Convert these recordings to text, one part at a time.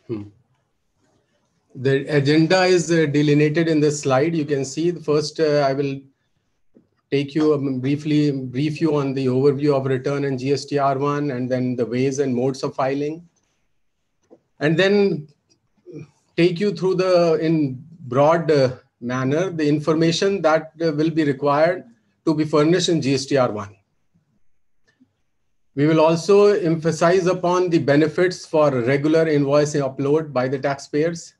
The agenda is delineated in this slide. You can see the first, I will take you brief you on the overview of return and GSTR1, and then the ways and modes of filing, and then take you through in broad manner, the information that will be required to be furnished in GSTR1. We will also emphasize upon the benefits for regular invoice upload by the taxpayers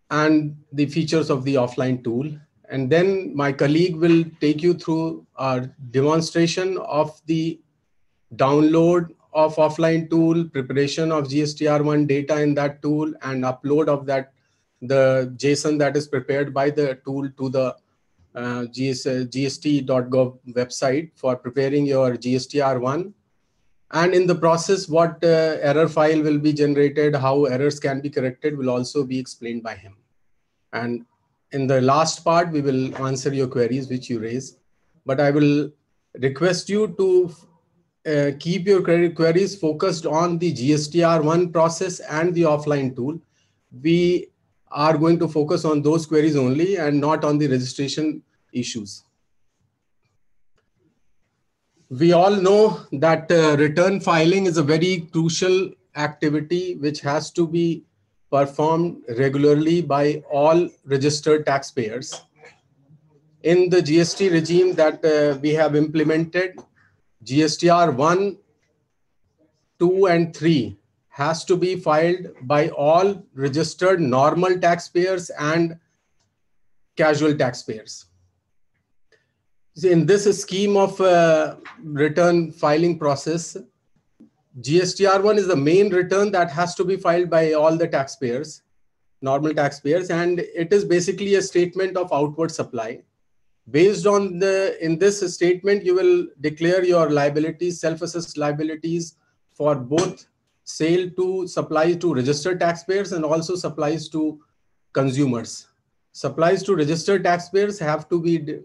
and the features of the offline tool. And then my colleague will take you through a demonstration of the download of offline tool, preparation of GSTR1 data in that tool, and upload of the JSON that is prepared by the tool to the gst.gov website for preparing your GSTR1. And in the process, what error file will be generated, how errors can be corrected will also be explained by him. And in the last part, we will answer your queries which you raise. But I will request you to keep your queries focused on the GSTR1 process and the offline tool. We are going to focus on those queries only and not on the registration issues. We all know that return filing is a very crucial activity which has to be performed regularly by all registered taxpayers. In the GST regime that we have implemented, GSTR 1, 2, and 3 has to be filed by all registered normal taxpayers and casual taxpayers. In this scheme of return filing process, GSTR1 is the main return that has to be filed by all the taxpayers, normal taxpayers, and it is basically a statement of outward supply. Based on in this statement, you will declare your liabilities, self-assessed liabilities for both sale to supplies to registered taxpayers and also supplies to consumers. Supplies to registered taxpayers have to be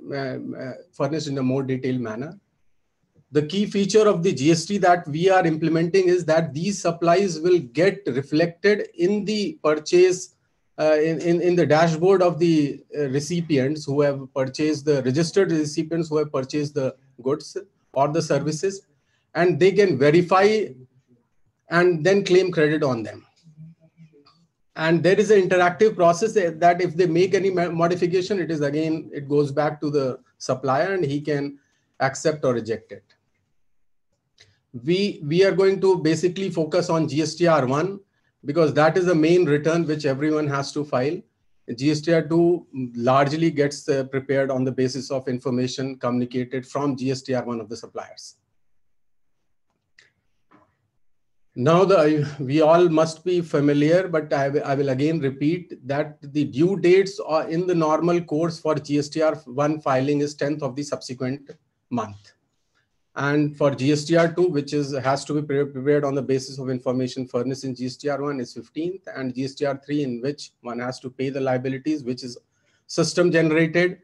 furnished in a more detailed manner. The key feature of the GST that we are implementing is that these supplies will get reflected in the purchase, in the dashboard of the recipients who have purchased, the registered recipients who have purchased the goods or the services, and they can verify and then claim credit on them. And there is an interactive process that if they make any modification, it goes back to the supplier and he can accept or reject it. We are going to basically focus on GSTR1 because that is the main return which everyone has to file. GSTR2 largely gets prepared on the basis of information communicated from GSTR1 of the suppliers. Now, we all must be familiar, but I will again repeat that the due dates are in the normal course for GSTR1 filing is 10th of the subsequent month. And for GSTR2, which has to be prepared on the basis of information furnished in GSTR1 is 15th, and GSTR3 in which one has to pay the liabilities, which is system generated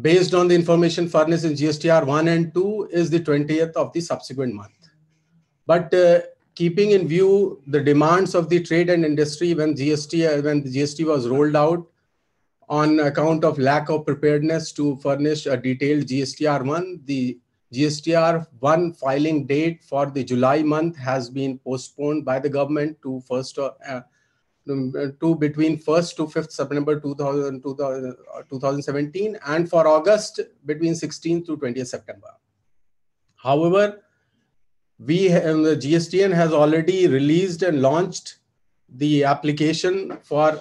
based on the information furnished in GSTR1 and 2 is the 20th of the subsequent month. But keeping in view the demands of the trade and industry when the GST was rolled out on account of lack of preparedness to furnish a detailed GSTR1, the GSTR1 filing date for the July month has been postponed by the government to between 1st to 5th September 2017, and for August between 16th to 20th September. However, the GSTN has already released and launched the application for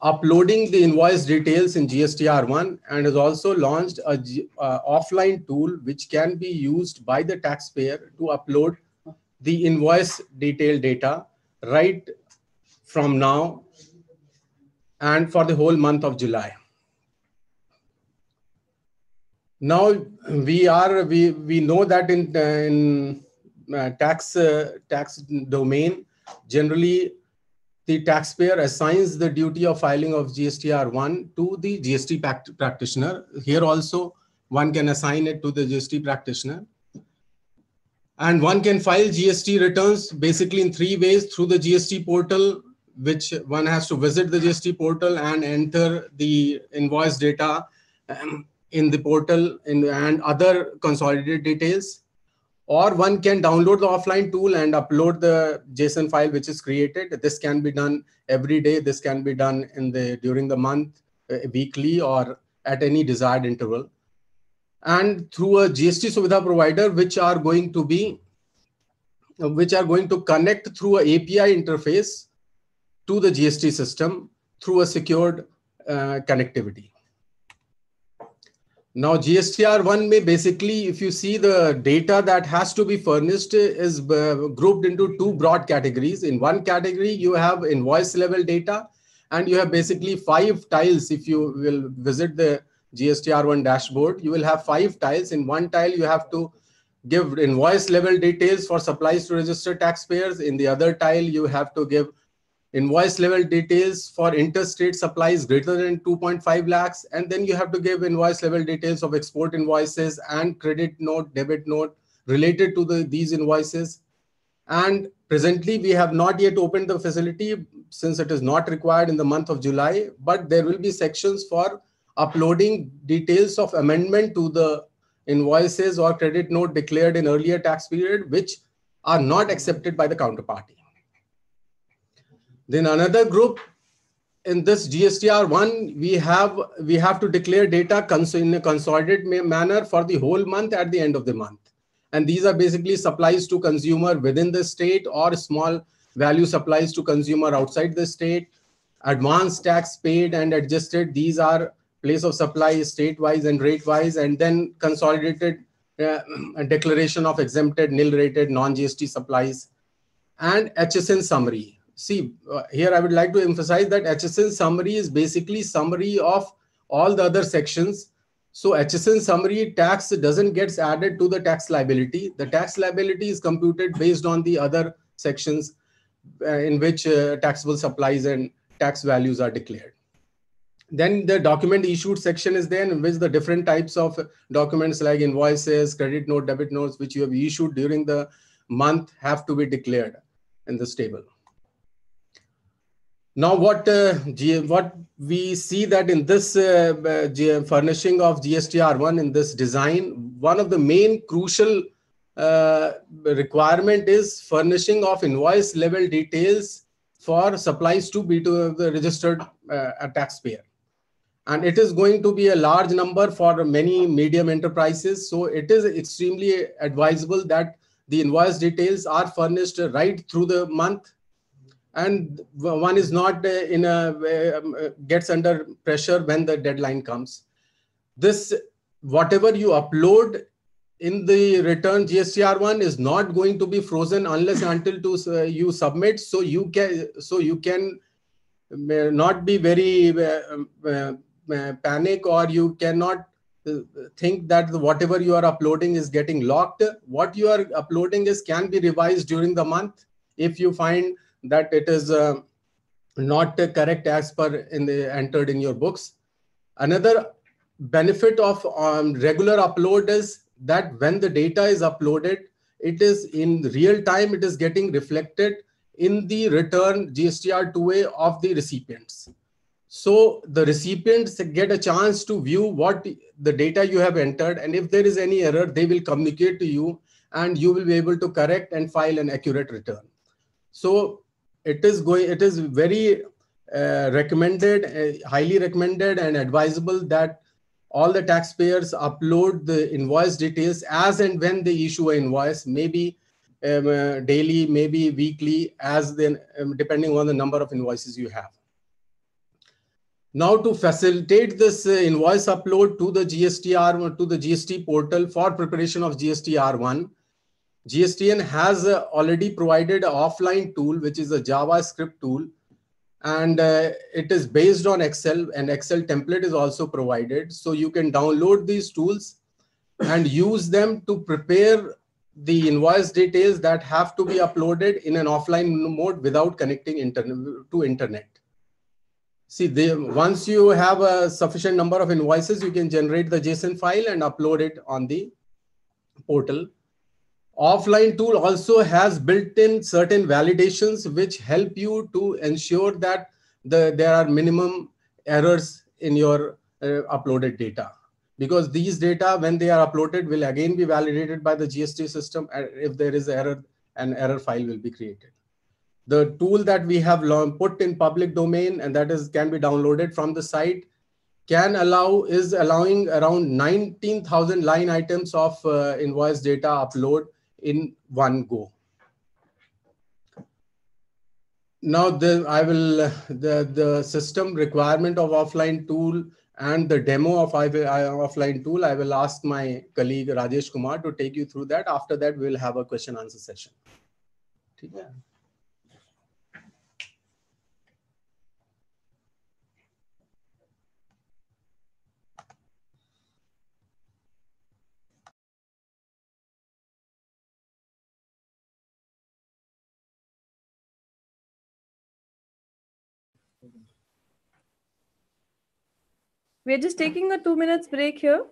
uploading the invoice details in GSTR1 and has also launched a offline tool which can be used by the taxpayer to upload the invoice detail data right from now and for the whole month of July. Now we know that in tax domain, generally the taxpayer assigns the duty of filing of GSTR1 to the GST practitioner. Here also one can assign it to the GST practitioner. And one can file GST returns basically in 3 ways: through the GST portal, which one has to visit the GST portal and enter the invoice data in the portal and other consolidated details. Or one can download the offline tool and upload the JSON file which is created. This can be done every day. This can be done during the month, weekly, or at any desired interval. And through a GST Suvidha provider, which are going to connect through an API interface to the GST system through a secured connectivity. Now, GSTR1 may basically, if you see, the data that has to be furnished is grouped into 2 broad categories. In one category, you have invoice level data, and you have basically 5 tiles. If you will visit the GSTR1 dashboard, you will have 5 tiles. In one tile, you have to give invoice level details for supplies to registered taxpayers. In the other tile, you have to give invoice level details for interstate supplies greater than 2.5 lakhs. And then you have to give invoice level details of export invoices and credit note, debit note related to these invoices. And presently, we have not yet opened the facility since it is not required in the month of July, but there will be sections for uploading details of amendment to the invoices or credit note declared in earlier tax period, which are not accepted by the counterparty. Then another group in this GSTR1, we have to declare data in a consolidated manner for the whole month at the end of the month. And these are basically supplies to consumer within the state or small value supplies to consumer outside the state. Advanced tax paid and adjusted, these are place of supply state-wise and rate-wise, and then consolidated declaration of exempted, nil-rated, non-GST supplies, and HSN summary. See, here I would like to emphasize that HSN summary is basically summary of all the other sections. So HSN summary tax doesn't get added to the tax liability. The tax liability is computed based on the other sections in which taxable supplies and tax values are declared. Then the document issued section is there, in which the different types of documents like invoices, credit note, debit notes, which you have issued during the month have to be declared in this table. Now, what we see that in this furnishing of GSTR1 in this design, one of the main crucial requirement is furnishing of invoice level details for supplies to the registered taxpayer. And it is going to be a large number for many medium enterprises. So it is extremely advisable that the invoice details are furnished right through the month, and one is not gets under pressure when the deadline comes. This, whatever you upload in the return GSTR1 is not going to be frozen unless until you submit. So you can not be very panic, or you cannot think that whatever you are uploading is getting locked. What you are uploading can be revised during the month if you find that it is not correct as per entered in your books. Another benefit of regular upload is that when the data is uploaded, it is in real time, it is getting reflected in the return GSTR 2A of the recipients. So the recipients get a chance to view what the data you have entered, and if there is any error, they will communicate to you and you will be able to correct and file an accurate return. So it is very recommended, highly recommended and advisable that all the taxpayers upload the invoice details as and when they issue an invoice, maybe daily, maybe weekly, depending on the number of invoices you have. Now, to facilitate this invoice upload to the GSTR, to the GST portal for preparation of GSTR1, GSTN has already provided an offline tool, which is a JavaScript tool, and it is based on Excel, and Excel template is also provided. So you can download these tools and use them to prepare the invoice details that have to be uploaded in an offline mode without connecting to internet. See, once you have a sufficient number of invoices, you can generate the JSON file and upload it on the portal. Offline tool also has built-in certain validations which help you to ensure that there are minimum errors in your uploaded data. Because these data, when they are uploaded, will again be validated by the GST system. And if there is error, an error file will be created. The tool that we have put in public domain, and that can be downloaded from the site, is allowing around 19,000 line items of invoice data upload in one go. Now the system requirement of offline tool and the demo of offline tool, I will ask my colleague Rajesh Kumar to take you through that. After that, we'll have a question answer session. Okay. We're just taking a 2 minutes break here.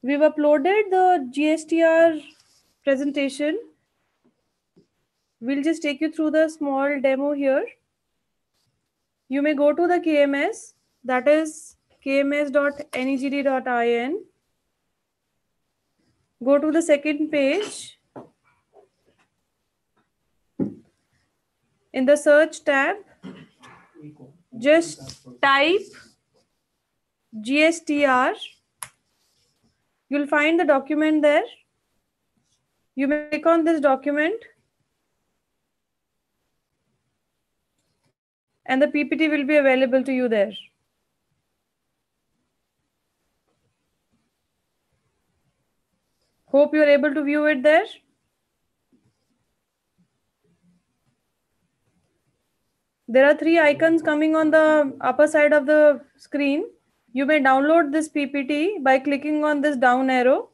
We've uploaded the GSTR presentation. We'll just take you through the small demo here. You may go to the KMS, that is kms.negd.in. Go to the second page. In the search tab, just type GSTR. You'll find the document there. You may click on this document and the PPT will be available to you there. Hope you're able to view it there. There are 3 icons coming on the upper side of the screen. You may download this PPT by clicking on this down arrow.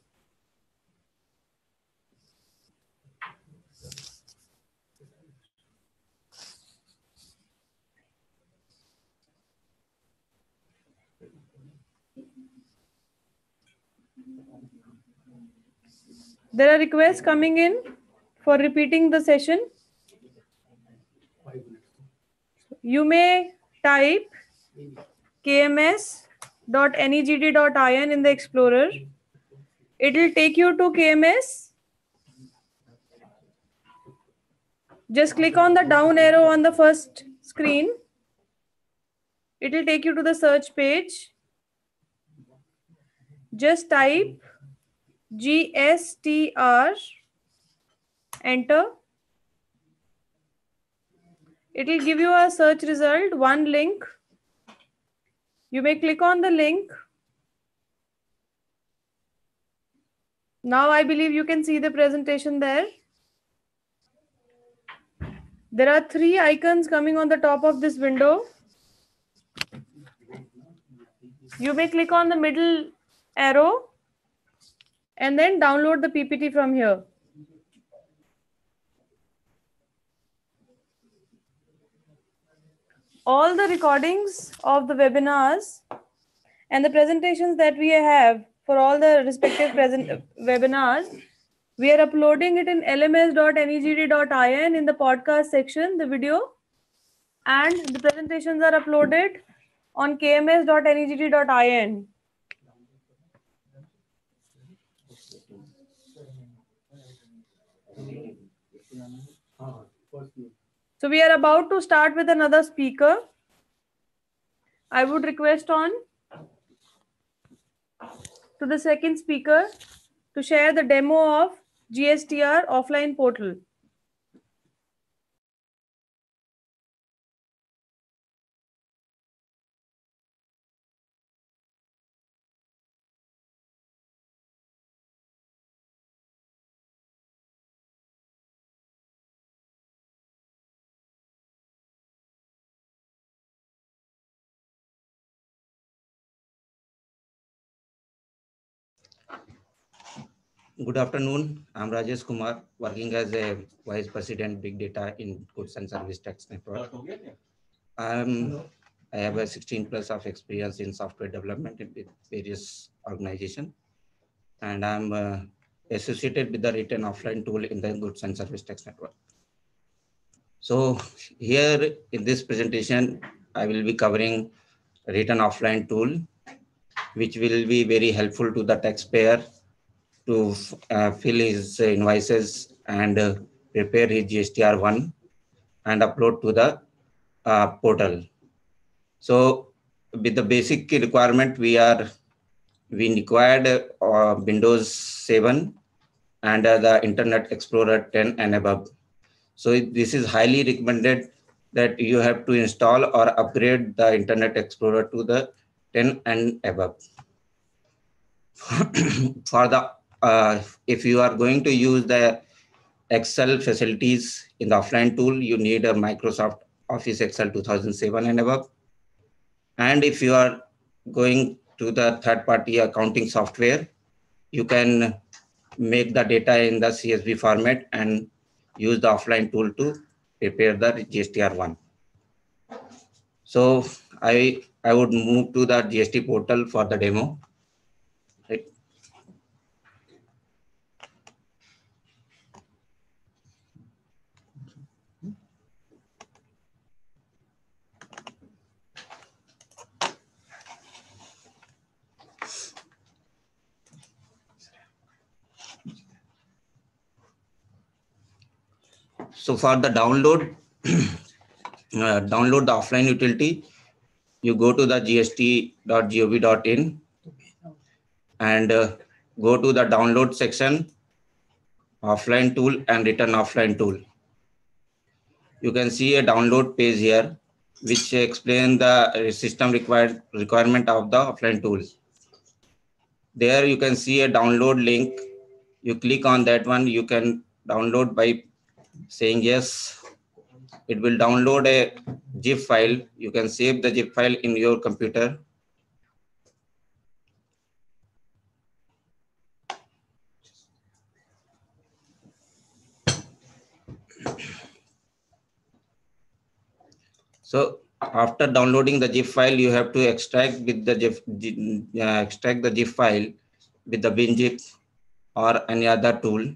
There are requests coming in for repeating the session. You may type kms.negd.in in the Explorer. It will take you to KMS. Just click on the down arrow on the first screen. It will take you to the search page. Just type GSTR, enter. It will give you a search result, one link. You may click on the link. Now I believe you can see the presentation there. There are 3 icons coming on the top of this window. You may click on the middle arrow and then download the PPT from here. All the recordings of the webinars and the presentations that we have for all the respective webinars We are uploading it in lms.negd.in in the podcast section, the video, and the presentations are uploaded on kms.negd.in. So we are about to start with another speaker. I would request on to the second speaker to share the demo of GSTR offline portal. Good afternoon. I'm Rajesh Kumar, working as a Vice President Big Data in Goods and Service Tax Network. I have a 16 plus of experience in software development with various organizations, and I'm associated with the written offline tool in the Goods and Service Tax Network. So here in this presentation, I will be covering written offline tool, which will be very helpful to the taxpayer to fill his invoices and prepare his GSTR 1 and upload to the portal. So with the basic requirement, we required Windows 7 and the Internet Explorer 10 and above. So this is highly recommended that you have to install or upgrade the Internet Explorer to the 10 and above. For the if you are going to use the Excel facilities in the offline tool, you need a Microsoft Office Excel 2007 and above. And if you are going to the third-party accounting software, you can make the data in the CSV format and use the offline tool to prepare the GSTR 1. So I would move to the GST portal for the demo. Right. So for the download, download the offline utility, you go to the gst.gov.in and go to the download section, offline tool and return offline tool. You can see a download page here, which explains the system requirement of the offline tool. There you can see a download link. You click on that one, you can download by saying yes. It will download a zip file. You can save the zip file in your computer. So after downloading the zip file, you have to extract with the extract the zip file with the WinZip or any other tool.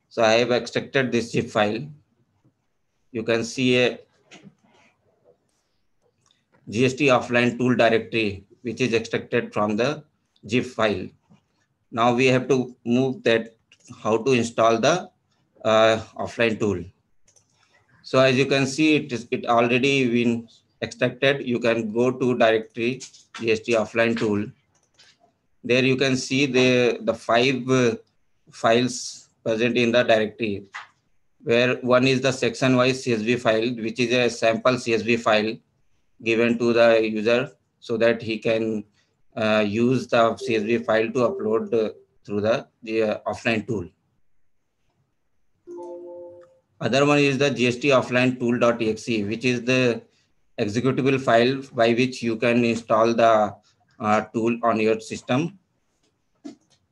So I have extracted this zip file. You can see a GST offline tool directory, which is extracted from the zip file. Now we have to move that how to install the offline tool. So as you can see, it already been extracted. You can go to directory GST offline tool. There you can see the 5 files present in the directory, where one is the section-wise CSV file, which is a sample CSV file given to the user so that he can use the CSV file to upload through the offline tool. Other one is the GST offline tool.exe, which is the executable file by which you can install the tool on your system.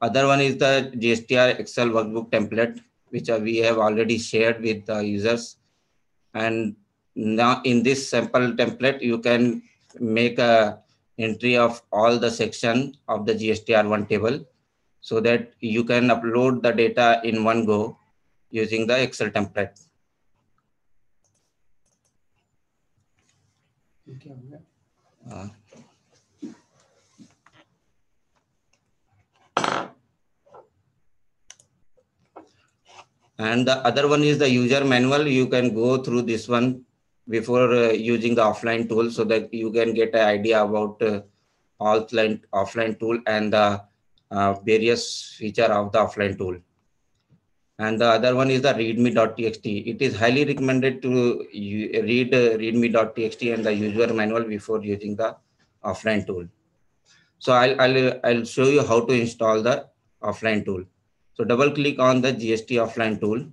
Other one is the GSTR Excel workbook template, which we have already shared with the users. And now in this sample template, you can make a entry of all the section of the GSTR1 table. so that you can upload the data in one go using the Excel template. And the other one is the user manual. You can go through this one before using the offline tool, so that you can get an idea about offline tool and the various feature of the offline tool. And the other one is the readme.txt. It is highly recommended to read readme.txt and the user manual before using the offline tool. So I'll show you how to install the offline tool. So double click on the GST offline tool.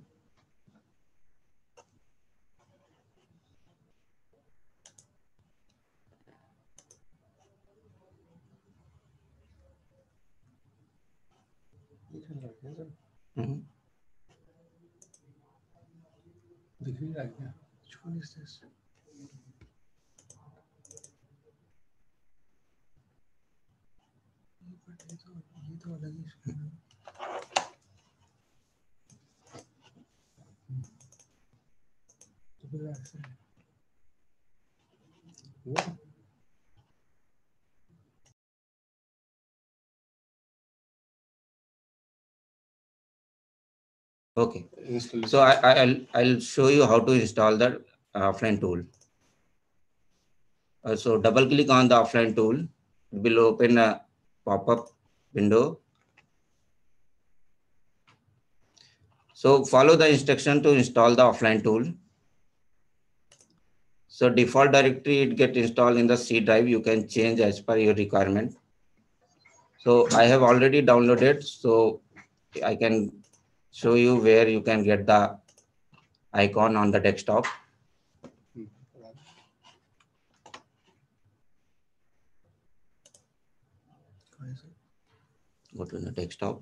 Mm-hmm. Which one is this? Okay, so I'll show you how to install the offline tool. So double click on the offline tool. It will open a pop-up window. So follow the instruction to install the offline tool. So default directory, it get installed in the C drive. You can change as per your requirement. So I have already downloaded, so I can show you where you can get the icon on the desktop. Go to the desktop.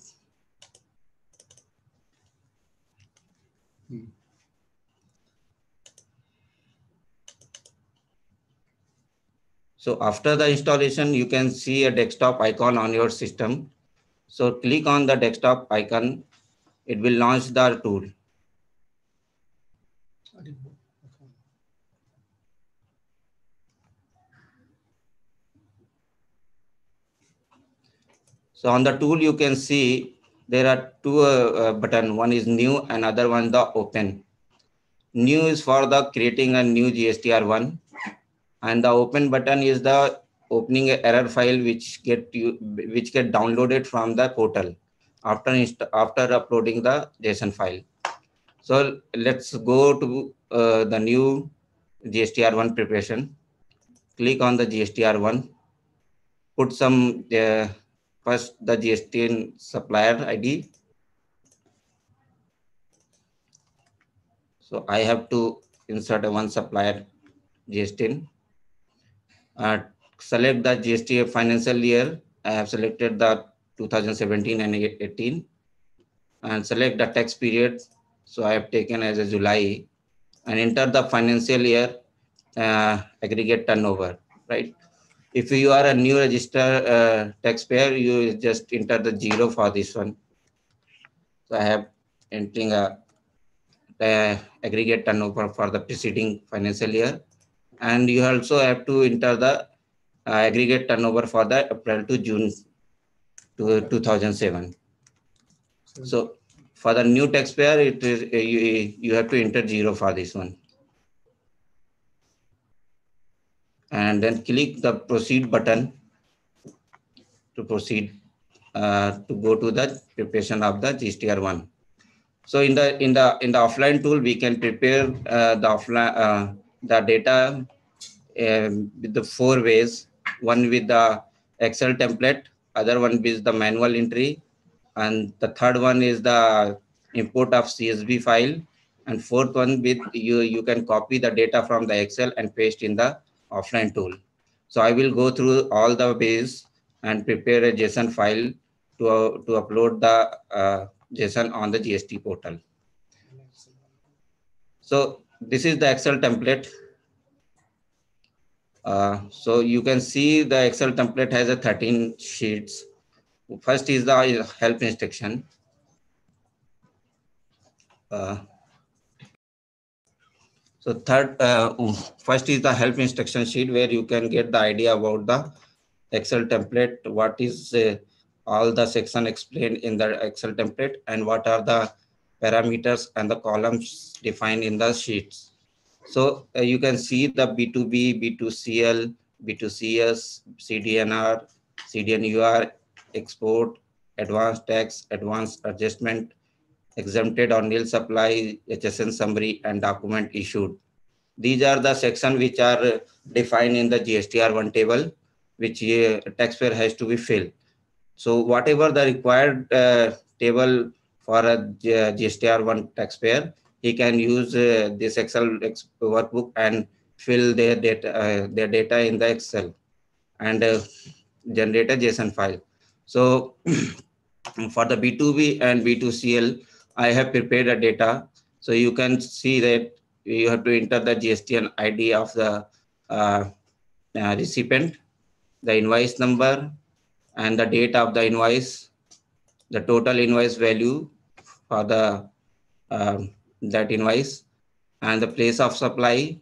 So after the installation, you can see a desktop icon on your system. So click on the desktop icon. It will launch the tool. So on the tool, you can see there are two buttons. One is new and other one the open. New is for the creating a new GSTR one, and the open button is the opening a error file which get downloaded from the portal after uploading the JSON file. So let's go to the new GSTR1 preparation. Click on the GSTR1. Put some first the GST supplier ID. So I have to insert one supplier GST. Select the GST financial year. I have selected the 2017 and 18, and select the tax period. So I have taken as a July, and enter the financial year aggregate turnover, right? If you are a new register taxpayer, you just enter the 0 for this one. So I have entering the aggregate turnover for the preceding financial year, and you also have to enter the aggregate turnover for the April to June 2007. So for the new taxpayer, it is you have to enter 0 for this one, and then click the proceed button to proceed to go to the preparation of the GSTR1. So in the offline tool, we can prepare the data with the 4 ways. One with the Excel template, other one is the manual entry, and the third one is the import of CSV file, and fourth one with you can copy the data from the Excel and paste in the offline tool. So I will go through all the ways and prepare a JSON file to upload the JSON on the GST portal. So this is the Excel template. So you can see the Excel template has a 13 sheets. First is the help instruction. So first is the help instruction sheet, where you can get the idea about the Excel template, what is all the section explained in the Excel template, and what are the parameters and the columns defined in the sheets. So you can see the B2B, B2CL, B2CS, CDNR, CDNUR, export, advanced tax, advanced adjustment, exempted or nil supply, HSN summary, and document issued. These are the sections which are defined in the GSTR1 table, which taxpayer has to be filled. So whatever the required table for a GSTR1 taxpayer, he can use this Excel workbook and fill their data in the Excel and generate a JSON file. So for the B2B and B2CL, I have prepared a data. So you can see that you have to enter the GSTN ID of the recipient, the invoice number, and the date of the invoice, the total invoice value for the that invoice, and the place of supply,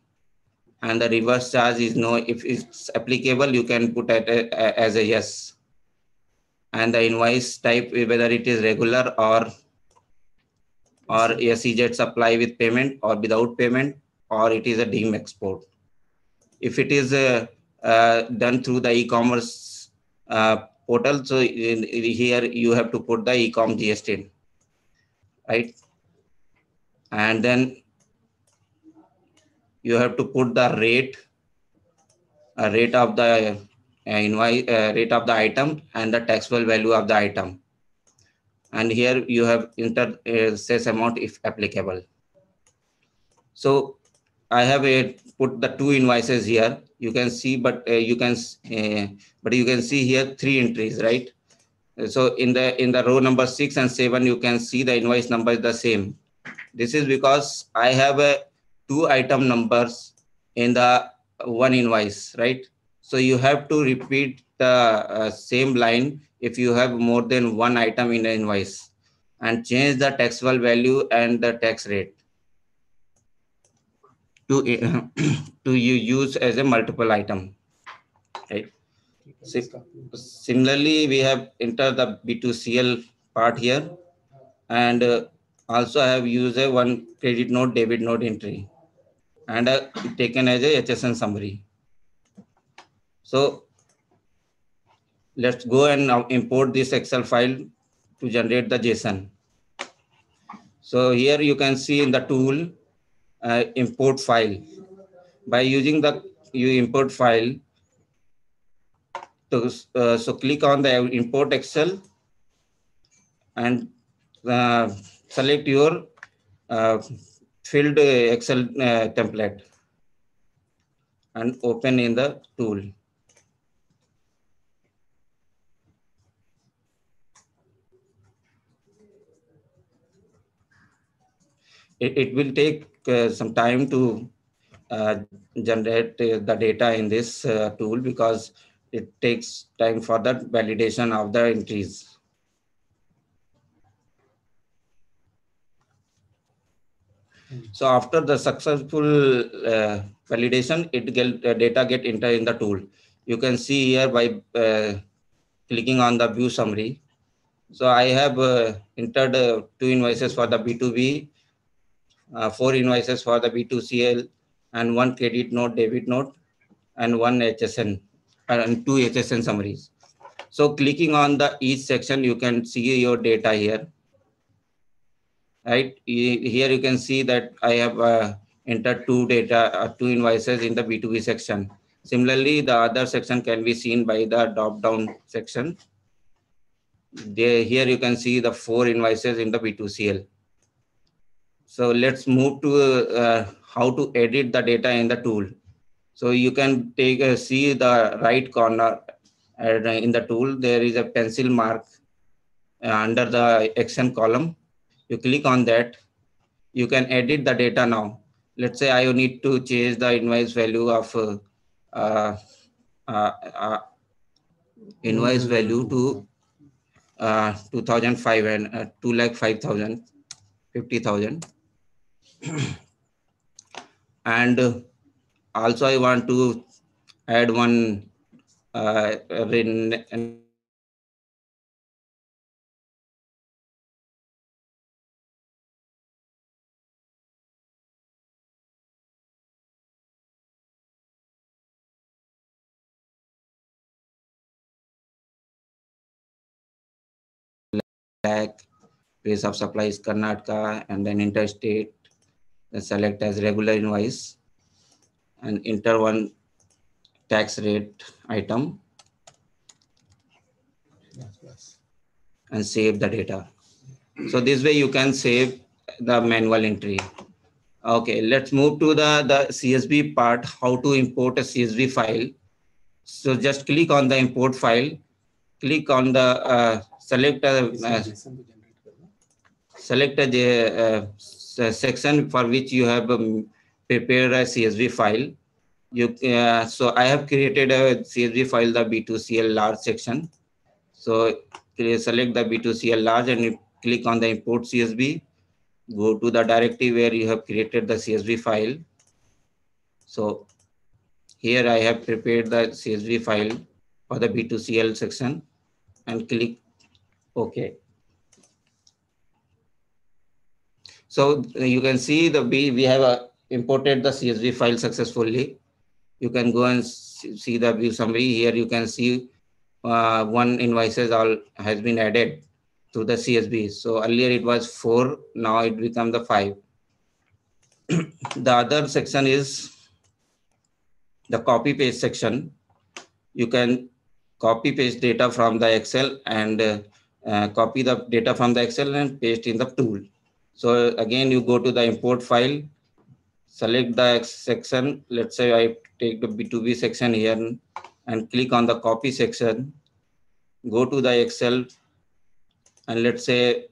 and the reverse charge is no. If it's applicable, you can put it as a yes. And the invoice type, whether it is regular or SEZ supply with payment or without payment, or it is a deemed export. If it is done through the e-commerce portal, so here you have to put the e-com GST, right? And then you have to put the rate of the invoice, rate of the item, and the taxable value of the item. And here you have entered cess amount if applicable. So I have put the two invoices here. You can see, but you can see here 3 entries, right? So in the row number 6 and 7, you can see the invoice number is the same. This is because I have 2 item numbers in the one invoice, right? So you have to repeat the same line if you have more than one item in the invoice, and change the taxable value and the tax rate to to you use as a multiple item, right? Similarly, we have entered the B2CL part here, and also I have used a one credit note, debit note entry, and taken as a HSN summary. So let's go and now import this Excel file to generate the JSON. So here you can see in the tool import file. By using the import file, so click on the import Excel and select your filled Excel template and open in the tool. It will take some time to generate the data in this tool, because it takes time for the validation of the entries. So after the successful validation, data get entered in the tool. You can see here by clicking on the view summary. So I have entered 2 invoices for the B2B, 4 invoices for the B2CL, and 1 credit note, debit note, and 1 HSN, and 2 HSN summaries. So clicking on the each section, you can see your data here. Right here, you can see that I have entered 2 invoices in the B2B section. Similarly, the other section can be seen by the drop-down section. Here you can see the 4 invoices in the B2CL. So let's move to how to edit the data in the tool. So you can see the right corner in the tool. There is a pencil mark under the action column. You click on that. You can edit the data now. Let's say I need to change the invoice value of invoice value to 2005 and 2,05,000, 50,000. And also I want to add one net profit also. Lakh, place of supply is Karnataka, and then interstate, then select as regular invoice and enter one tax rate item and save the data. So this way you can save the manual entry. Okay, let's move to the CSV part, how to import a CSV file. So just click on the import file, click on the select a section for which you have prepared a CSV file. So I have created a CSV file, the B2CL large section. So select the B2CL large and you click on the import CSV. Go to the directory where you have created the CSV file. So here I have prepared the CSV file for the B2CL section and click OK. So you can see we have imported the CSV file successfully. You can go and see the view summary. Here you can see one invoices all has been added to the CSV. So earlier it was 4, now it become the 5. The other section is the copy paste section. You can copy paste data from the Excel and copy the data from the Excel and paste in the tool. So again, you go to the import file, select the section. Let's say I take the B2B section here and click on the copy section. Go to the Excel and let's say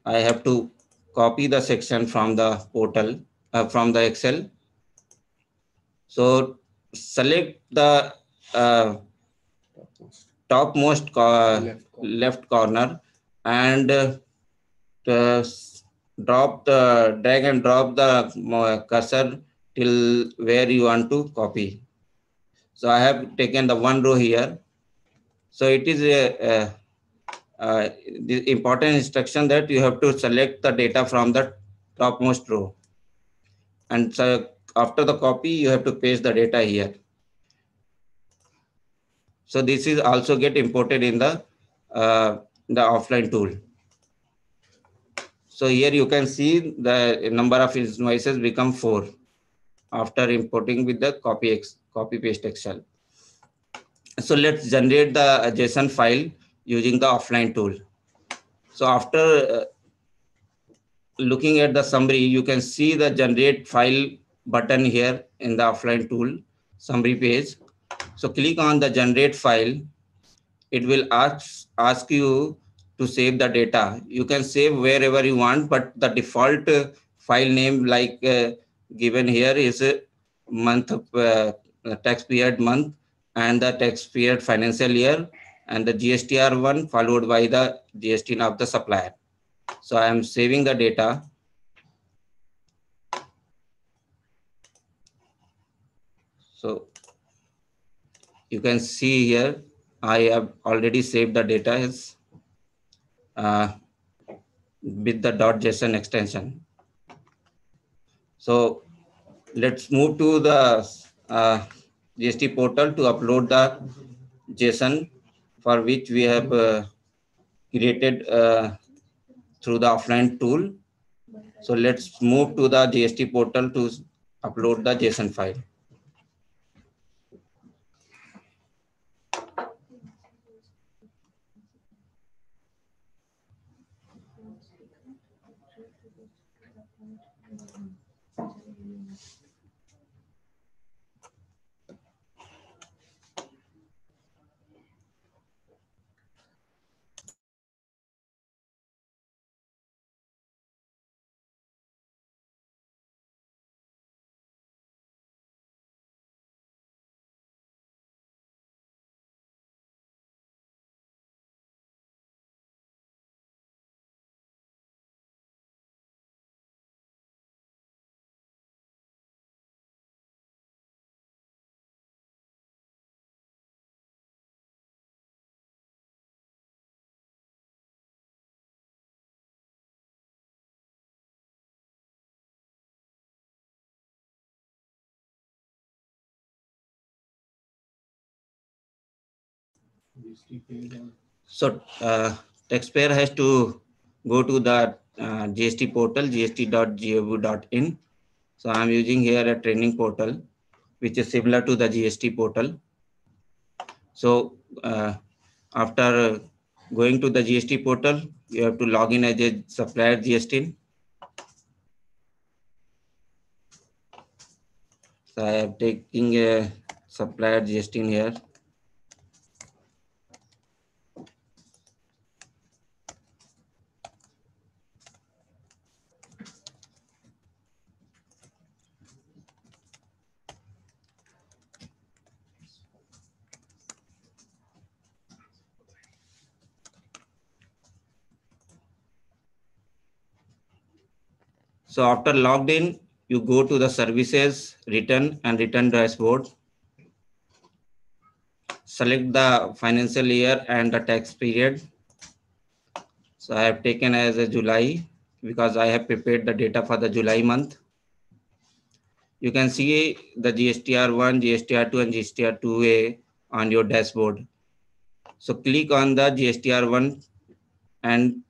I have to copy the section from the portal, from the Excel. So select the topmost left corner and drag and drop the cursor till where you want to copy. So I have taken the one row here. So it is the important instruction that you have to select the data from the topmost row. And so after the copy, you have to paste the data here. So this is also get imported in the offline tool. So here you can see the number of invoices become 4 after importing with the copy paste Excel. So let's generate the JSON file using the offline tool. So after looking at the summary, you can see the generate file button here in the offline tool summary page. So click on the generate file. It will ask you to save the data. You can save wherever you want, but the default file name like given here is month of tax period month and the tax period financial year and the GSTR one followed by the GST of the supplier. So I am saving the data. So you can see here, I have already saved the data as with the .json extension. So let's move to the GST portal to upload the JSON for which we have created through the offline tool. So let's move to the GST portal to upload the JSON file. So taxpayer has to go to the GST portal, gst.gov.in. So I'm using here a training portal, which is similar to the GST portal. So after going to the GST portal, you have to log in as a supplier GST. So I am taking a supplier GST here. So after logged in, you go to the services, return and return dashboard. Select the financial year and the tax period. So I have taken as a July because I have prepared the data for the July month. You can see the GSTR1, GSTR2 and GSTR2A on your dashboard. So click on the GSTR1 and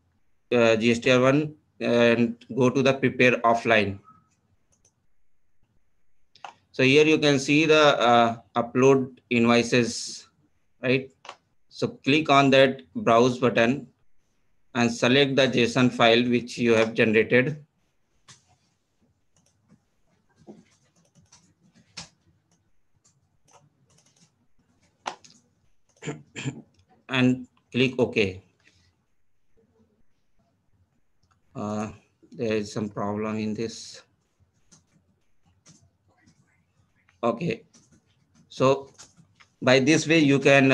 GSTR1 and go to the prepare offline. So here you can see the upload invoices, right? So click on that browse button and select the JSON file which you have generated. And click OK. There is some problem in this. Okay. So by this way, you can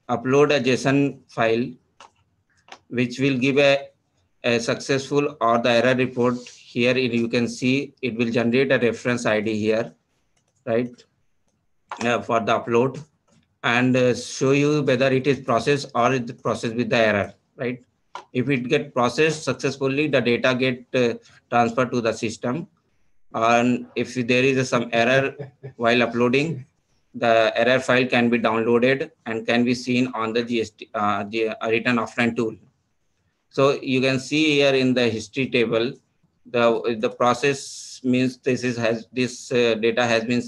upload a JSON file which will give a successful or the error report. Here you can see it will generate a reference ID here, right, for the upload, and show you whether it is processed or it is processed with the error, right? If it get processed successfully, the data get transferred to the system. And if there is some error while uploading, the error file can be downloaded and can be seen on the return offline tool. So you can see here in the history table, the process means this data has been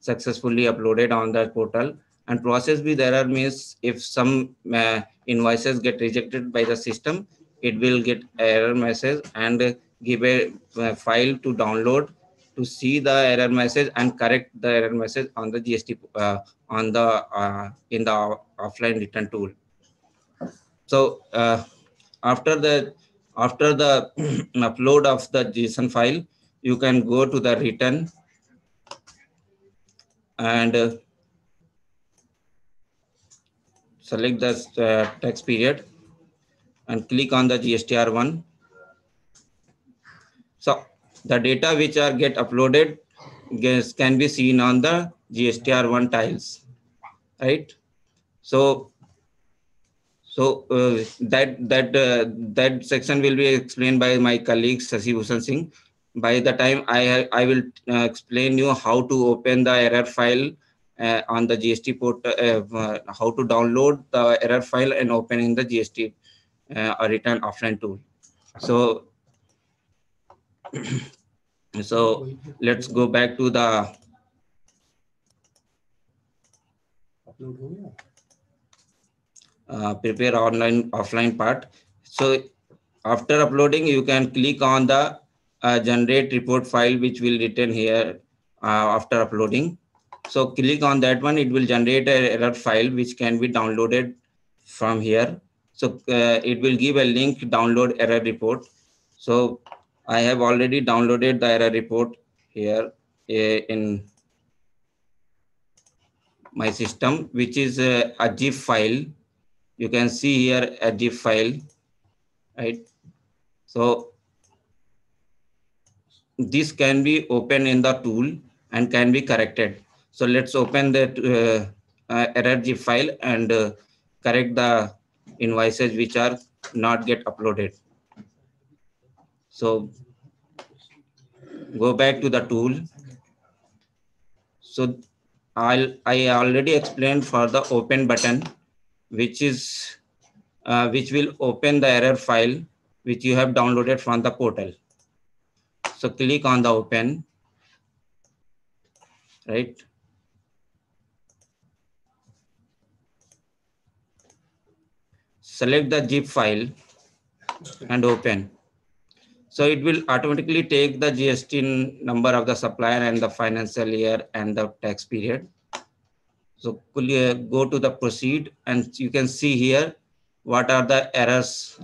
successfully uploaded on the portal, and process with error means if some invoices get rejected by the system, it will get error message and give a file to download to see the error message and correct the error message on the GST in the offline return tool. So after the upload of the JSON file, you can go to the return and select the tax period and click on the GSTR1. So the data which are get uploaded can be seen on the GSTR1 tiles, right? So that section will be explained by my colleague Sasi Bhushan Singh. By the time I will explain you how to open the error file on the GST portal, how to download the error file and open in the GST return offline tool. So so let's go back to the prepare online offline part. So after uploading, you can click on the generate report file, which will return here after uploading. So click on that one, it will generate an error file which can be downloaded from here. So it will give a link download error report. So I have already downloaded the error report here in my system, which is a GIF file. You can see here a GIF file, right? So this can be opened in the tool and can be corrected. So let's open that error GIF file and correct the invoices which are not get uploaded. So go back to the tool. So I already explained for the open button. which will open the error file which you have downloaded from the portal. So click on the open, right? Select the zip file and open. So it will automatically take the GST number of the supplier and the financial year and the tax period. So go to the proceed, and you can see here what are the errors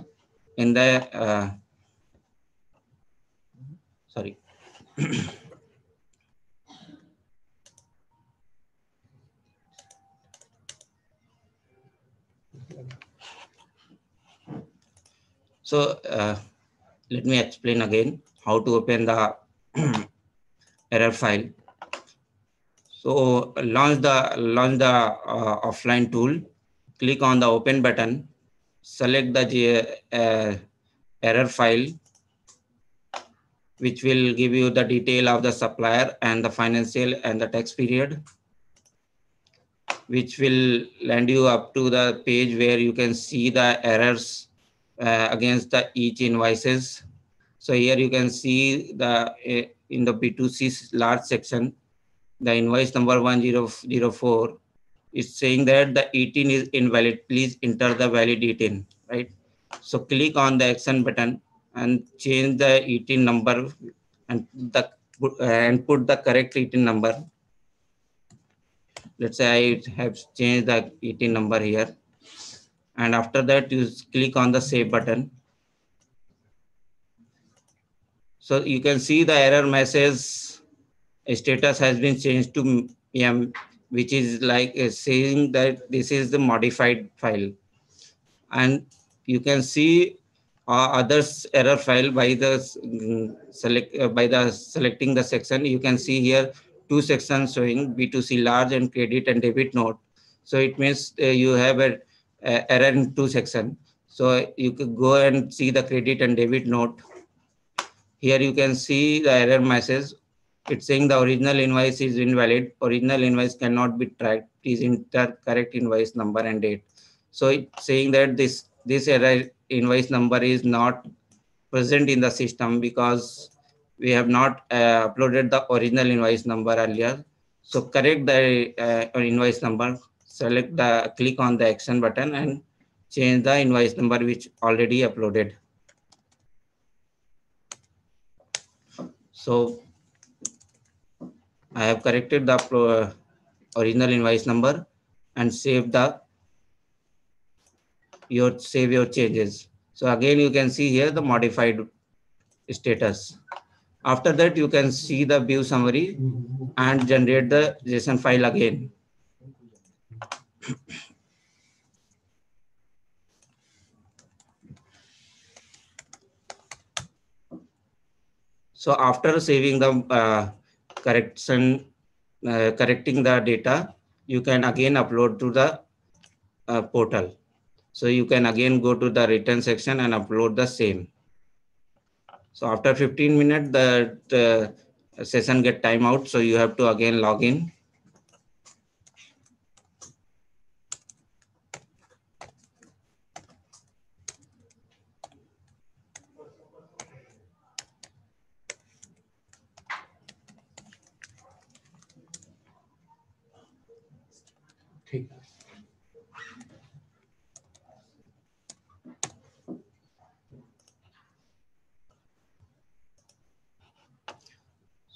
in the sorry. So let me explain again how to open the error file. So launch the offline tool. Click on the open button. Select the error file, which will give you the detail of the supplier and the financial and the tax period, which will land you up to the page where you can see the errors against the each invoices. So here you can see the in the B2C large section, the invoice number 1004 is saying that the 18 is invalid. Please enter the valid 18, right? So click on the action button and change the 18 number and put the correct 18 number. Let's say I have changed the 18 number here, and after that you click on the save button. So you can see the error message status has been changed to M, which is like saying that this is the modified file, and you can see others error file by the selecting the section. You can see here two sections showing B2C large and credit and debit note. So it means you have a error in two sections. So you could go and see the credit and debit note. Here you can see the error message. It's saying the original invoice is invalid. Original invoice cannot be tracked. Please enter correct invoice number and date. So it's saying that this error invoice number is not present in the system because we have not uploaded the original invoice number earlier. So correct the invoice number. Click on the action button and change the invoice number which already uploaded. So I have corrected the original invoice number and save your changes. So again, you can see here the modified status. After that, you can see the view summary and generate the JSON file again. So after saving the correcting the data, you can again upload to the portal. So you can again go to the return section and upload the same. So after 15 minutes, the session get timeout. So you have to again log in.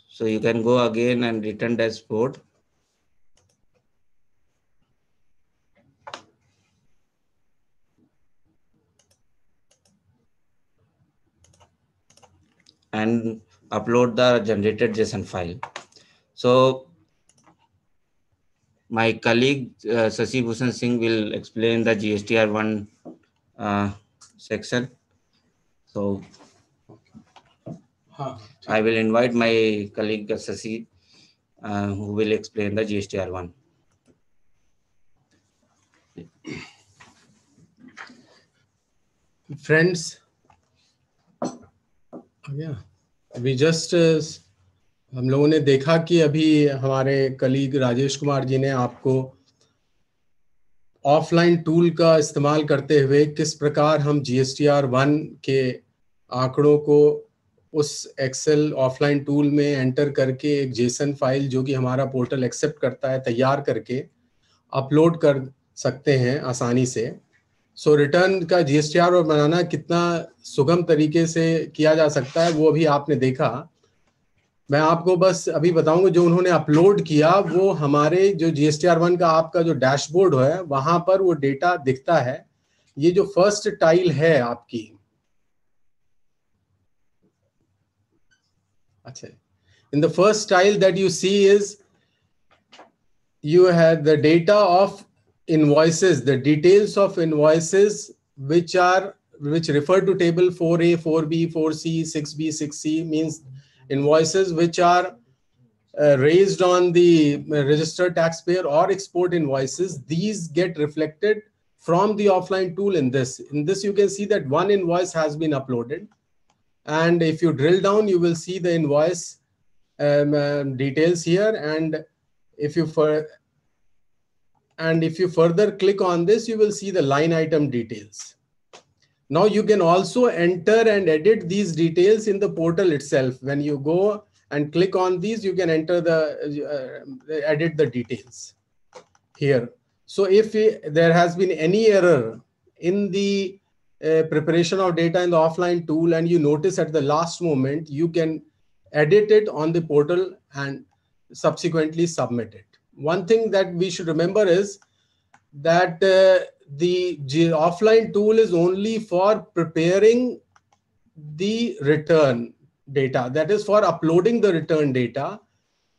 So you can go again and return dashboard. And upload the generated JSON file. So my colleague Shashi Bhushan Singh will explain the GSTR1 section. So I will invite my colleague Shashi who will explain the GSTR1. Friends, we just हम लोगों ने देखा कि अभी हमारे colleague Rajesh Kumar ji ने आपको offline tool का इस्तेमाल करते हुए किस प्रकार हम GSTR 1 के आंकड़ों को उस एक्सेल ऑफलाइन टूल में एंटर करके एक जेसन फाइल जो कि हमारा पोर्टल एक्सेप्ट करता है तैयार करके अपलोड कर सकते हैं आसानी से। सो रिटर्न का GSTR बनाना कितना सुगम तरीके से किया जा सकता है वो अभी आपने देखा। मैं आपको बस अभी बताऊंगा जो उन्होंने अपलोड किया वो हमारे जो GSTR 1 का आपका जो डैशबोर्ड है वहां पर वो डेटा दिखता है। ये जो फर्स्ट टाइल है आपकी, अच्छा, in the first tile that you see is you have the data of invoices, the details of invoices which refer to table 4A, 4B, 4C, 6B, 6C, means invoices which are raised on the registered taxpayer or export invoices. These get reflected from the offline tool in this. In this, you can see that one invoice has been uploaded. And if you drill down, you will see the invoice details here. And if you further click on this, you will see the line item details. Now you can also enter and edit these details in the portal itself. When you go and click on these, you can enter edit the details here. So if there has been any error in the preparation of data in the offline tool and you notice at the last moment, you can edit it on the portal and subsequently submit it. One thing that we should remember is that the offline tool is only for preparing the return data, that is for uploading the return data.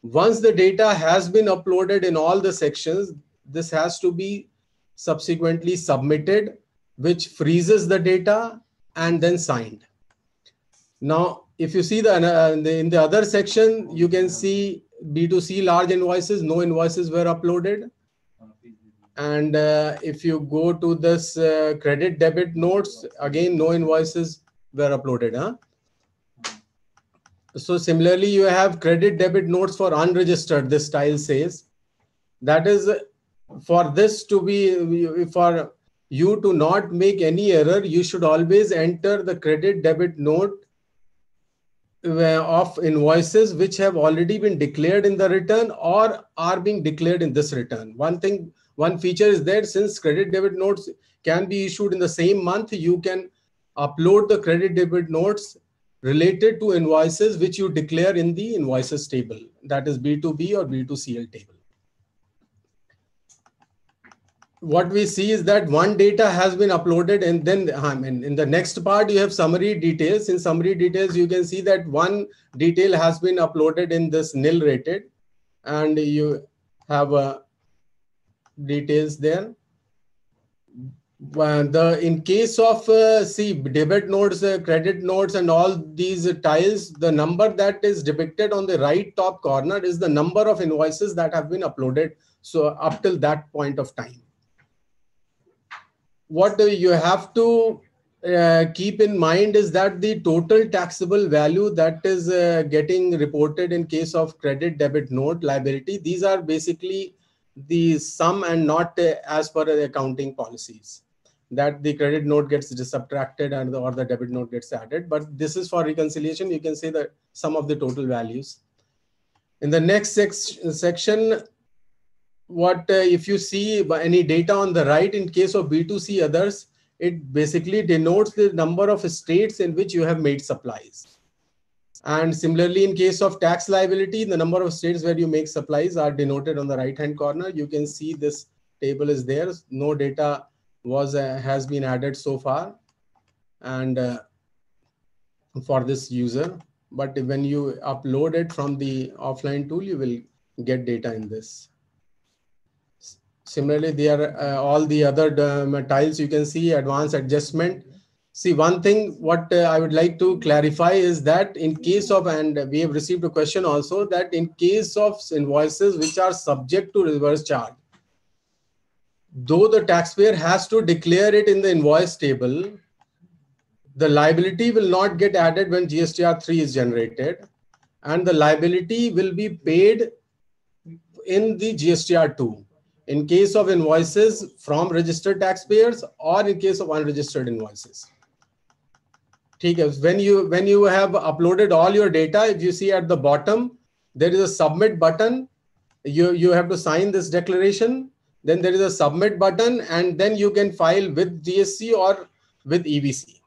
Once the data has been uploaded in all the sections, this has to be subsequently submitted, which freezes the data and then signed. Now, if you see in the other section, you can see B2C large invoices, no invoices were uploaded. And if you go to this credit debit notes, again, no invoices were uploaded. So similarly, you have credit debit notes for unregistered, this style says. That is, for this to be, for you to not make any error, you should always enter the credit debit note of invoices which have already been declared in the return or are being declared in this return. One feature is there, since credit debit notes can be issued in the same month, you can upload the credit debit notes related to invoices which you declare in the invoices table, that is B2B or B2CL table. What we see is that one data has been uploaded, and then in the next part you have summary details. In summary details, you can see that one detail has been uploaded in this nil rated, and you have details there. In case of debit notes, credit notes, and all these tiles, the number that is depicted on the right top corner is the number of invoices that have been uploaded. So up till that point of time. What you have to keep in mind is that the total taxable value that is getting reported in case of credit debit note liability, these are basically the sum and not as per the accounting policies, that the credit note gets subtracted and or the debit note gets added. But this is for reconciliation. You can say the sum of the total values. In the next section, if you see any data on the right, in case of B2C others, it basically denotes the number of states in which you have made supplies. And similarly, in case of tax liability, the number of states where you make supplies are denoted on the right-hand corner. You can see this table is there. No data has been added so far, and for this user. But when you upload it from the offline tool, you will get data in this. Similarly, there are all the other tiles you can see, advanced adjustment. See, one thing what I would like to clarify is that in case of, and we have received a question also, that in case of invoices which are subject to reverse charge, though the taxpayer has to declare it in the invoice table, the liability will not get added when GSTR 3 is generated, and the liability will be paid in the GSTR 2. in case of invoices from registered taxpayers or in case of unregistered invoices. Okay, when you have uploaded all your data, if you see at the bottom, there is a submit button. You have to sign this declaration. Then there is a submit button, and then you can file with GSC or with EVC.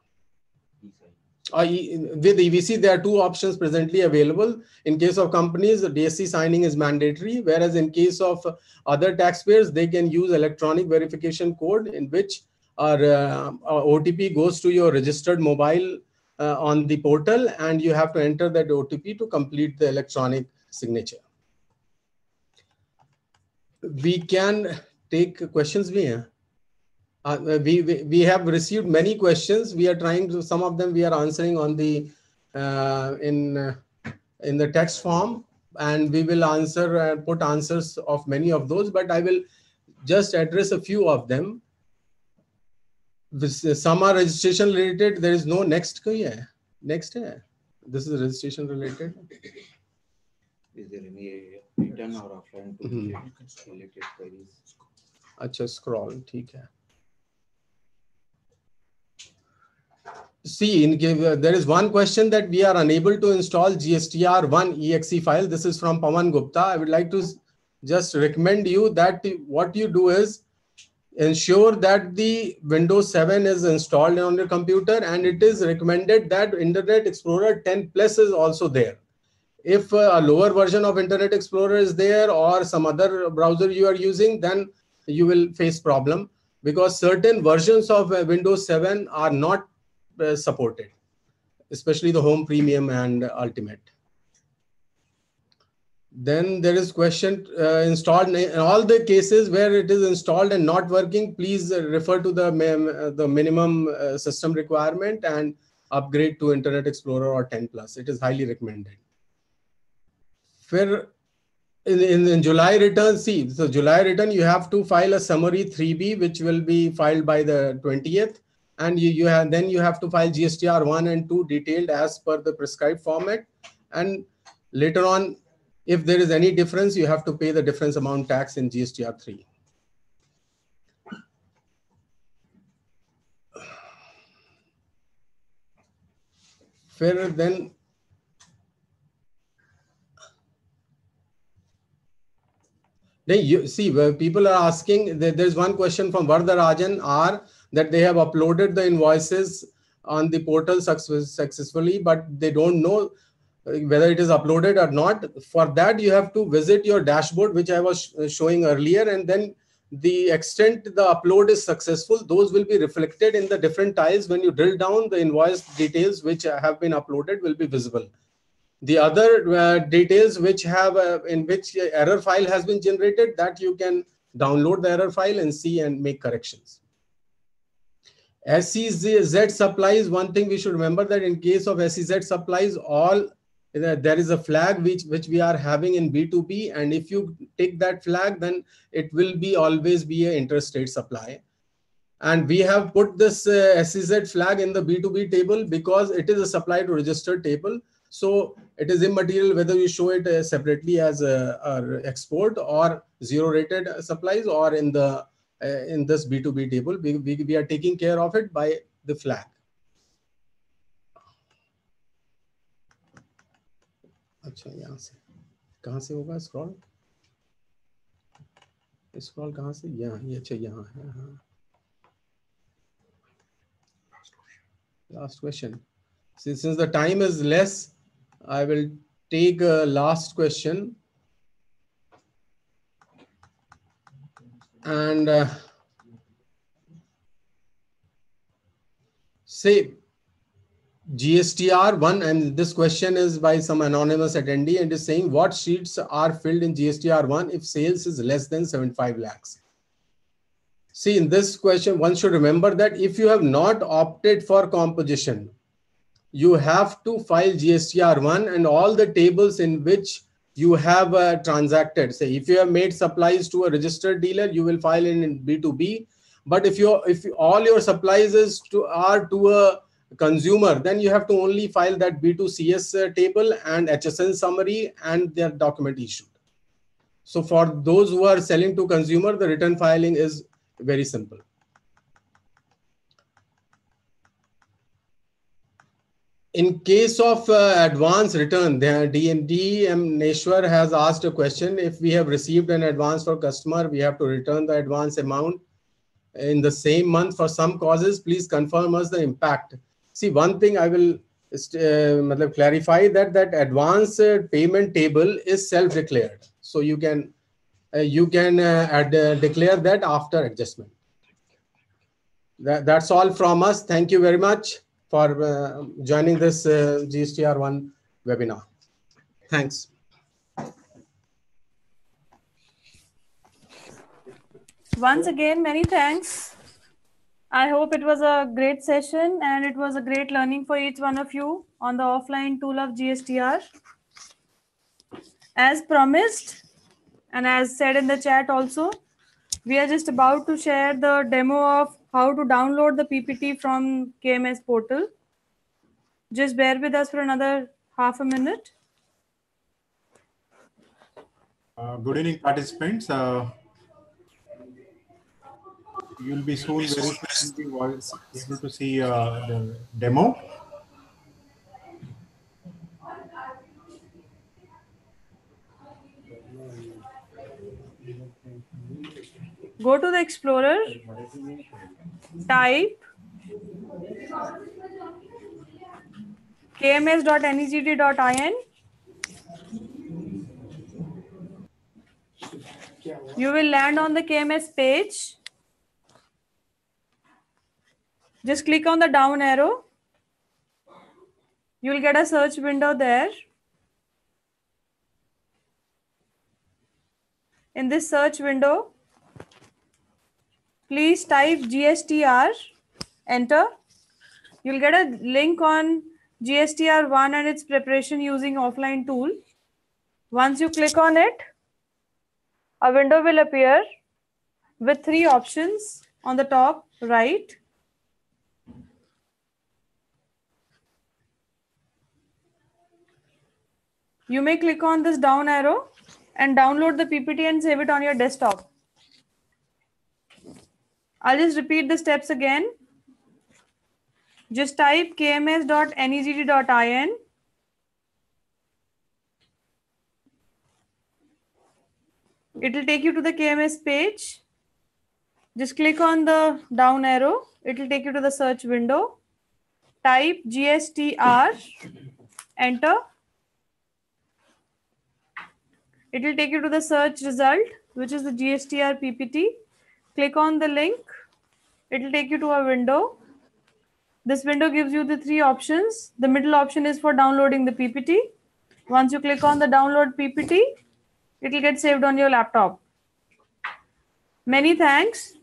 With EVC, there are two options presently available. In case of companies, the DSC signing is mandatory, whereas in case of other taxpayers, they can use electronic verification code, in which our OTP goes to your registered mobile on the portal, and you have to enter that OTP to complete the electronic signature. We can take questions. We have received many questions. We are trying to, some of them we are answering on the in the text form, and we will answer and put answers of many of those, but I will just address a few of them. Some are registration related. There is no next. Next. This is registration related. Is there any return or offline related queries? अच्छा, scroll. ठीक है. See, there is one question that we are unable to install GSTR 1 exe file. This is from Pawan Gupta. I would like to just recommend you that what you do is ensure that the Windows 7 is installed on your computer, and it is recommended that Internet Explorer 10 Plus is also there. If a lower version of Internet Explorer is there or some other browser you are using, then you will face problem, because certain versions of Windows 7 are not supported, especially the Home Premium and Ultimate. Then there is question installed in all the cases where it is installed and not working. Please refer to the minimum system requirement and upgrade to Internet Explorer or 10 Plus. It is highly recommended. In July return, see, so July return, you have to file a summary 3B, which will be filed by the 20th. And then you have to file GSTR 1 and 2 detailed as per the prescribed format. And later on, if there is any difference, you have to pay the difference amount tax in GSTR 3. Fair, then you see, where people are asking, there's one question from Vardarajan R, that they have uploaded the invoices on the portal successfully, but they don't know whether it is uploaded or not. For that, you have to visit your dashboard, which I was showing earlier, and then the extent the upload is successful, those will be reflected in the different tiles. When you drill down, the invoice details which have been uploaded will be visible. The other details which have in which error file has been generated, that you can download the error file and see and make corrections. SEZ supplies, one thing we should remember, that in case of SEZ supplies, there is a flag which we are having in B2B, and if you take that flag, then it will always be an interstate supply. And we have put this SEZ flag in the B2B table because it is a supply to registered table. So it is immaterial whether you show it separately as a export or zero rated supplies or in this B2B table. We are taking care of it by the flag. अच्छा, यहाँ से कहाँ से होगा scroll? Scroll कहाँ से? यहाँ, ये अच्छा यहाँ है. हाँ. Last question. Since the time is less, I will take a last question. And say GSTR 1, and this question is by some anonymous attendee, and is saying, what sheets are filled in GSTR 1 if sales is less than 75 lakhs? See, in this question, one should remember that if you have not opted for composition, you have to file GSTR 1 and all the tables in which you have transacted. Say, if you have made supplies to a registered dealer, you will file in B2B. But if all your supplies are to a consumer, then you have to only file that B2CS table and HSN summary and their document issued. So for those who are selling to consumer, the return filing is very simple. In case of advance return, the DMD Neshwar has asked a question. If we have received an advance for customer, we have to return the advance amount in the same month for some causes. Please confirm us the impact. See, one thing I will clarify that advance payment table is self-declared. So you can declare that after adjustment. That's all from us. Thank you very much for joining this GSTR 1 webinar. Thanks. Once again, many thanks. I hope it was a great session and it was a great learning for each one of you on the offline tool of GSTR. As promised and as said in the chat also, we are just about to share the demo of how to download the PPT from KMS portal. Just bear with us for another half a minute. Good evening, participants. You'll be soon very soon be able to see the demo. Go to the Explorer, type kms.negd.in. You will land on the KMS page. Just click on the down arrow. You will get a search window there. In this search window, please type GSTR, enter. You'll get a link on GSTR 1 and its preparation using offline tool. Once you click on it, a window will appear with 3 options on the top right. You may click on this down arrow and download the PPT and save it on your desktop. I'll just repeat the steps again. Just type kms.negd.in. It will take you to the KMS page. Just click on the down arrow. It will take you to the search window. Type GSTR, enter. It will take you to the search result, which is the GSTR PPT. Click on the link. It will take you to a window. This window gives you the 3 options. The middle option is for downloading the PPT. Once you click on the download PPT, it will get saved on your laptop. Many thanks.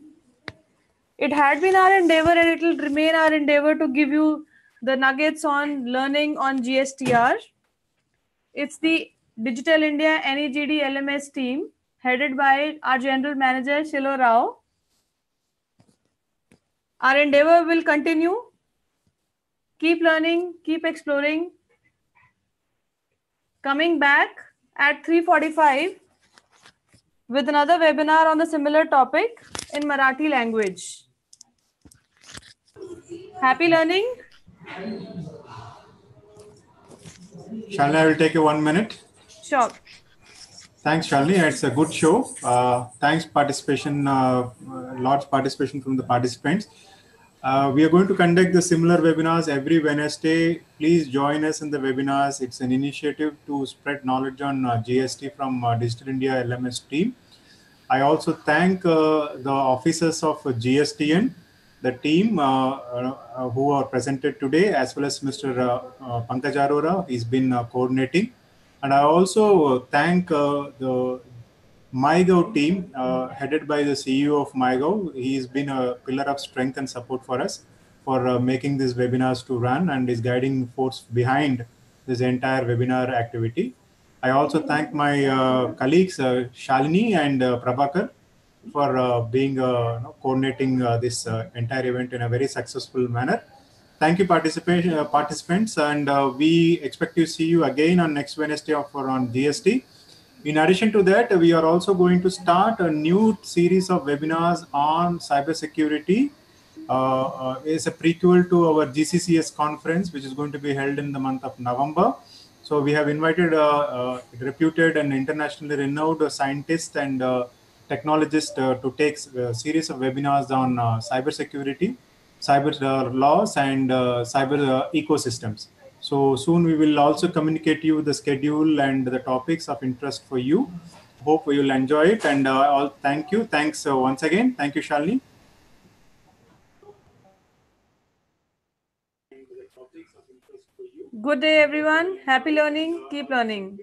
It had been our endeavor and it will remain our endeavor to give you the nuggets on learning on GSTR. It's the Digital India NEGD LMS team headed by our General Manager Shilo Rao. Our endeavor will continue. Keep learning, keep exploring. Coming back at 3:45 with another webinar on the similar topic in Marathi language. Happy learning. Shalini, I will take you 1 minute. Sure. Thanks, Shalini. It's a good show. Thanks participation, large participation from the participants. We are going to conduct the similar webinars every Wednesday. Please join us in the webinars. It's an initiative to spread knowledge on GST from Digital India LMS team. I also thank the officers of GSTN, the team who are presented today, as well as Mr. Pankaj Arora. He's been coordinating. And I also thank the MyGov team headed by the CEO of MyGov. He's been a pillar of strength and support for us for making these webinars to run and is guiding force behind this entire webinar activity. I also thank my colleagues Shalini and Prabhakar for being coordinating this entire event in a very successful manner. Thank you, participants, and we expect to see you again on next Wednesday on GST. In addition to that, we are also going to start a new series of webinars on cybersecurity. Is a prequel to our GCCS conference, which is going to be held in the month of November. So we have invited reputed and internationally renowned scientists and technologists to take a series of webinars on cybersecurity, cyber laws, and cyber ecosystems. So soon we will also communicate you the schedule and the topics of interest for you. Hope you will enjoy it, and all thank you. Thanks once again. Thank you, Shalini. Good day, everyone. Happy learning. Keep learning.